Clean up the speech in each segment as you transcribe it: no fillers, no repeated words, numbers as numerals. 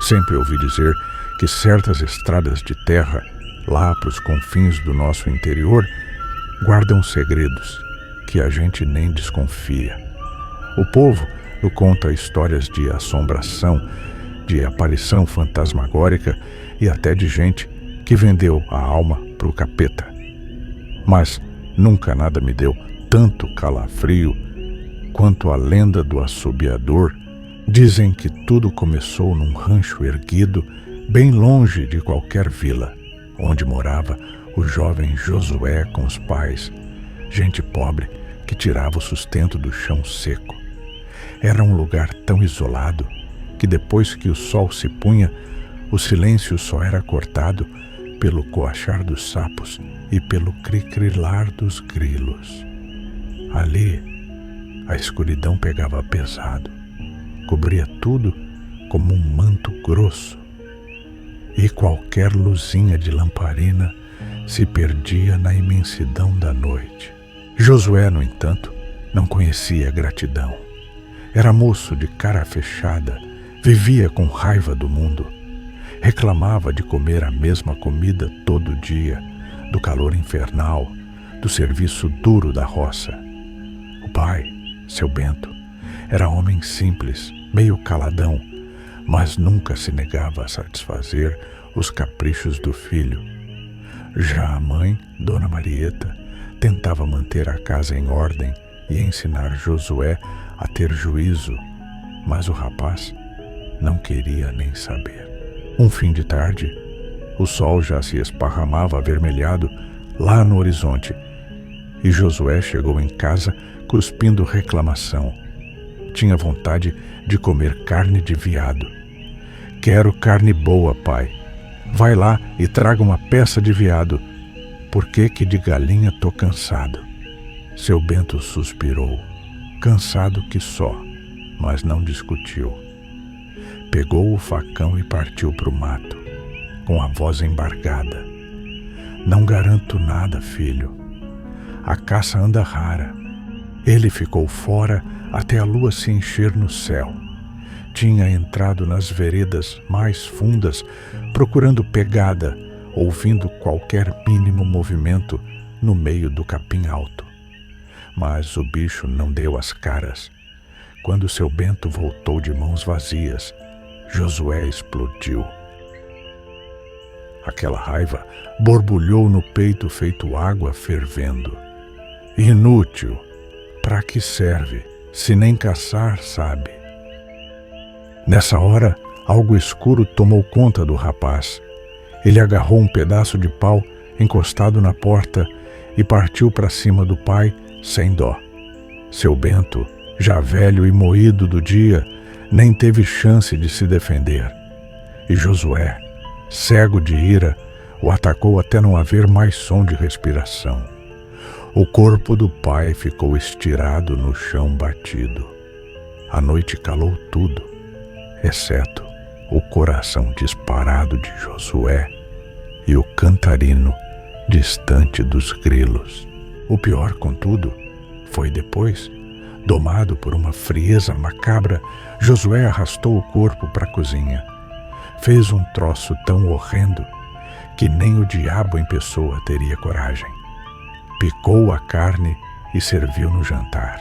Sempre ouvi dizer que certas estradas de terra, lá para os confins do nosso interior, guardam segredos que a gente nem desconfia. O povo conta histórias de assombração, de aparição fantasmagórica e até de gente que vendeu a alma para o capeta. Mas nunca nada me deu tanto calafrio quanto a lenda do assobiador. Dizem que tudo começou num rancho erguido bem longe de qualquer vila, onde morava o jovem Josué com os pais, gente pobre que tirava o sustento do chão seco. Era um lugar tão isolado que depois que o sol se punha, o silêncio só era cortado pelo coachar dos sapos e pelo cricrilar dos grilos. Ali, a escuridão pegava pesado, cobria tudo como um manto grosso, e qualquer luzinha de lamparina se perdia na imensidão da noite. Josué, no entanto, não conhecia gratidão. Era moço de cara fechada, vivia com raiva do mundo. Reclamava de comer a mesma comida todo dia, do calor infernal, do serviço duro da roça. O pai, seu Bento, era homem simples, meio caladão, mas nunca se negava a satisfazer os caprichos do filho. Já a mãe, Dona Marieta, tentava manter a casa em ordem e ensinar Josué a ter juízo, mas o rapaz não queria nem saber. Um fim de tarde, o sol já se esparramava avermelhado lá no horizonte e Josué chegou em casa cuspindo reclamação. Tinha vontade de comer carne de veado. Quero carne boa, pai. Vai lá e traga uma peça de veado. Por que de galinha tô cansado? Seu Bento suspirou, cansado que só, mas não discutiu. Pegou o facão e partiu para o mato, com a voz embargada. Não garanto nada, filho. A caça anda rara. Ele ficou fora até a lua se encher no céu. Tinha entrado nas veredas mais fundas, procurando pegada, ouvindo qualquer mínimo movimento no meio do capim alto. Mas o bicho não deu as caras. Quando seu Bento voltou de mãos vazias, Josué explodiu. Aquela raiva borbulhou no peito feito água fervendo. Inútil! Para que serve, se nem caçar sabe? Nessa hora, algo escuro tomou conta do rapaz. Ele agarrou um pedaço de pau encostado na porta e partiu para cima do pai sem dó. Seu Bento, já velho e moído do dia, nem teve chance de se defender. E Josué, cego de ira, o atacou até não haver mais som de respiração. O corpo do pai ficou estirado no chão batido. A noite calou tudo, exceto o coração disparado de Josué e o cantarino distante dos grilos. O pior, contudo, foi depois. Domado por uma frieza macabra, Josué arrastou o corpo para a cozinha. Fez um troço tão horrendo que nem o diabo em pessoa teria coragem. Picou a carne e serviu no jantar.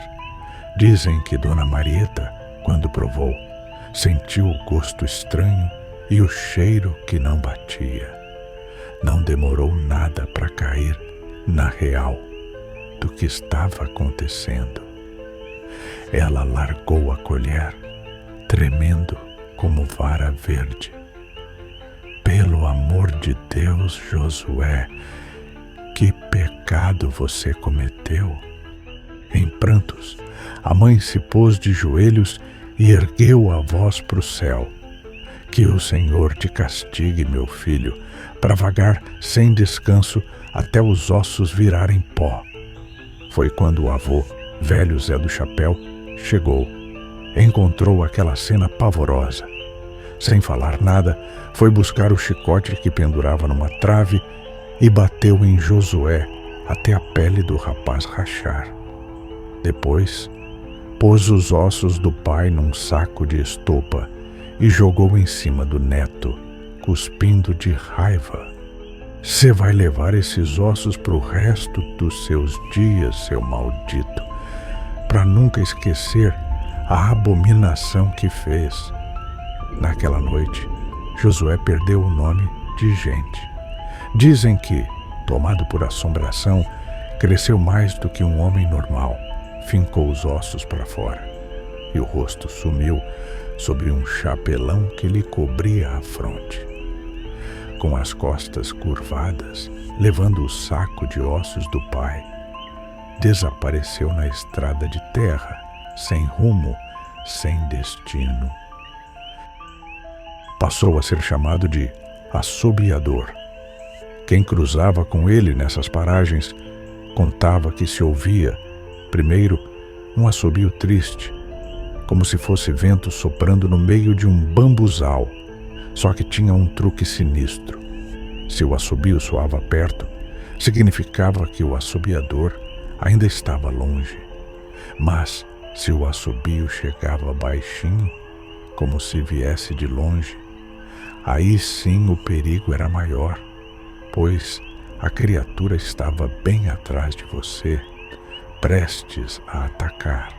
Dizem que Dona Marieta, quando provou, sentiu o gosto estranho e o cheiro que não batia. Não demorou nada para cair na real do que estava acontecendo. Ela largou a colher, tremendo como vara verde. Pelo amor de Deus, Josué, que pecado você cometeu? Em prantos, a mãe se pôs de joelhos e ergueu a voz para o céu. Que o Senhor te castigue, meu filho, para vagar sem descanso até os ossos virarem pó. Foi quando o avô, velho Zé do Chapéu, chegou. Encontrou aquela cena pavorosa. Sem falar nada, foi buscar o chicote que pendurava numa trave e bateu em Josué até a pele do rapaz rachar. Depois, pôs os ossos do pai num saco de estopa e jogou em cima do neto, cuspindo de raiva. Você vai levar esses ossos pro resto dos seus dias, seu maldito, para nunca esquecer a abominação que fez. Naquela noite, Josué perdeu o nome de gente. Dizem que, tomado por assombração, cresceu mais do que um homem normal, fincou os ossos para fora, e o rosto sumiu sob um chapelão que lhe cobria a fronte. Com as costas curvadas, levando o saco de ossos do pai, desapareceu na estrada de terra, sem rumo, sem destino. Passou a ser chamado de assobiador. Quem cruzava com ele nessas paragens contava que se ouvia, primeiro, um assobio triste, como se fosse vento soprando no meio de um bambuzal, só que tinha um truque sinistro. Se o assobio soava perto, significava que o assobiador ainda estava longe. Mas, se o assobio chegava baixinho, como se viesse de longe, aí sim o perigo era maior, pois a criatura estava bem atrás de você, prestes a atacar.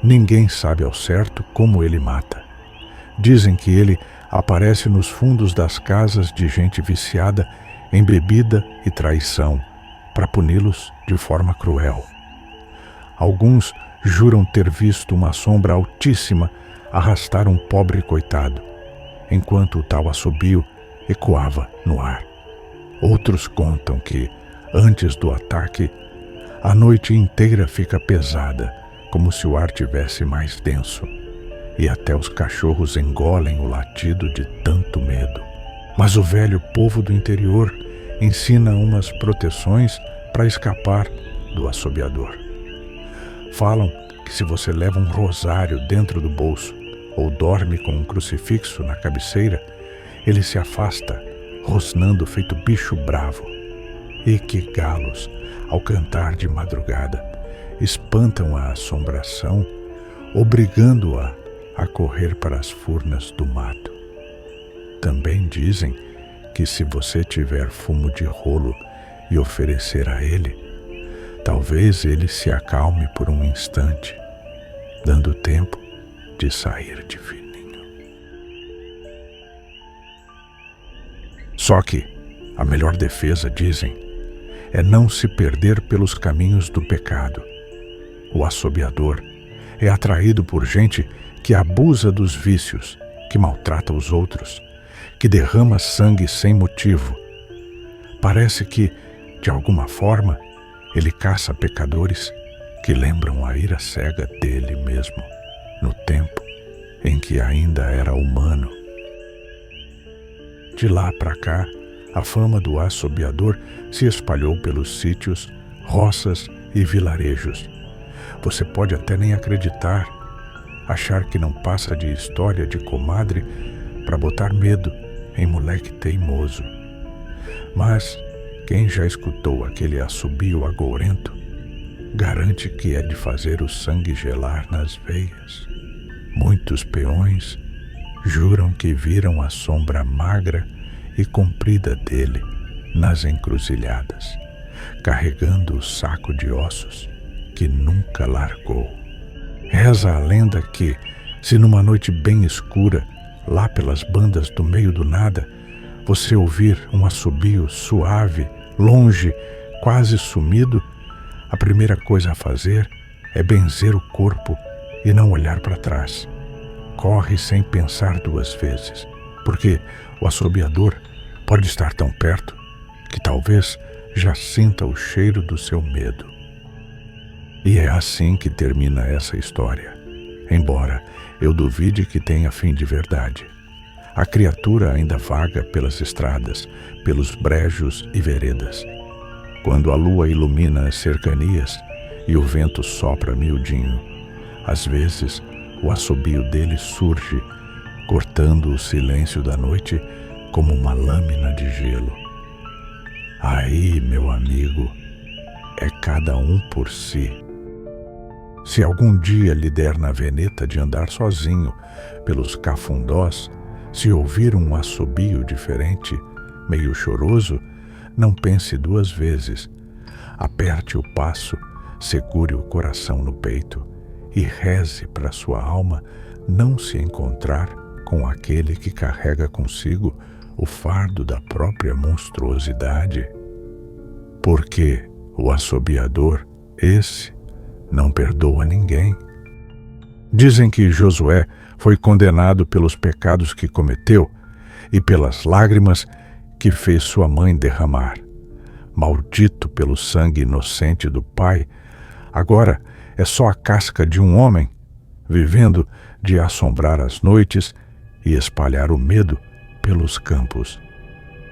Ninguém sabe ao certo como ele mata. Dizem que ele aparece nos fundos das casas de gente viciada em bebida e traição, para puni-los de forma cruel. Alguns juram ter visto uma sombra altíssima arrastar um pobre coitado, enquanto o tal assobio ecoava no ar. Outros contam que, antes do ataque, a noite inteira fica pesada, como se o ar tivesse mais denso, e até os cachorros engolem o latido de tanto medo. Mas o velho povo do interior ensina umas proteções para escapar do assobiador. Falam que se você leva um rosário dentro do bolso ou dorme com um crucifixo na cabeceira, ele se afasta, rosnando feito bicho bravo, e que galos, ao cantar de madrugada, espantam a assombração, obrigando-a a correr para as furnas do mato. Também dizem que se você tiver fumo de rolo e oferecer a ele, talvez ele se acalme por um instante, dando tempo de sair de fininho. Só que a melhor defesa, dizem, é não se perder pelos caminhos do pecado. O assobiador é atraído por gente que abusa dos vícios, que maltrata os outros, que derrama sangue sem motivo. Parece que, de alguma forma, ele caça pecadores que lembram a ira cega dele mesmo, no tempo em que ainda era humano. De lá para cá, a fama do assobiador se espalhou pelos sítios, roças e vilarejos. Você pode até nem acreditar, achar que não passa de história de comadre para botar medo em moleque teimoso. Mas quem já escutou aquele assobio agourento garante que é de fazer o sangue gelar nas veias. Muitos peões juram que viram a sombra magra e comprida dele nas encruzilhadas, carregando o saco de ossos que nunca largou. Reza a lenda que, se numa noite bem escura, lá pelas bandas do meio do nada, você ouvir um assobio suave, longe, quase sumido, a primeira coisa a fazer é benzer o corpo e não olhar para trás. Corre sem pensar duas vezes, porque o assobiador pode estar tão perto que talvez já sinta o cheiro do seu medo. E é assim que termina essa história, embora eu duvide que tenha fim de verdade. A criatura ainda vaga pelas estradas, pelos brejos e veredas. Quando a lua ilumina as cercanias e o vento sopra miudinho, às vezes o assobio dele surge, cortando o silêncio da noite como uma lâmina de gelo. Aí, meu amigo, é cada um por si. Se algum dia lhe der na veneta de andar sozinho pelos cafundós, se ouvir um assobio diferente, meio choroso, não pense duas vezes. Aperte o passo, segure o coração no peito e reze para sua alma não se encontrar com aquele que carrega consigo o fardo da própria monstruosidade. Porque o assobiador, esse, não perdoa ninguém. Dizem que Josué foi condenado pelos pecados que cometeu e pelas lágrimas que fez sua mãe derramar. Maldito pelo sangue inocente do pai, agora é só a casca de um homem, vivendo de assombrar as noites e espalhar o medo pelos campos.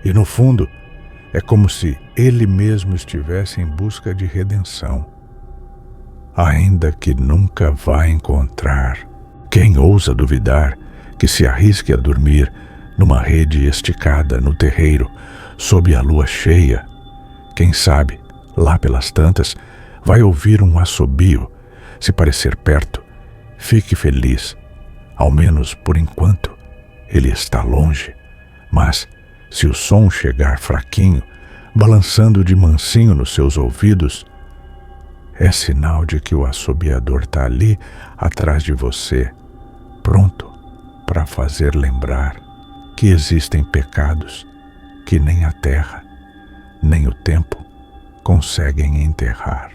E no fundo, é como se ele mesmo estivesse em busca de redenção. Ainda que nunca vá encontrar. Quem ousa duvidar que se arrisque a dormir numa rede esticada no terreiro, sob a lua cheia? Quem sabe, lá pelas tantas, vai ouvir um assobio. Se parecer perto, fique feliz. Ao menos por enquanto, ele está longe. Mas, se o som chegar fraquinho, balançando de mansinho nos seus ouvidos, é sinal de que o assobiador está ali atrás de você, pronto para fazer lembrar que existem pecados que nem a terra, nem o tempo conseguem enterrar.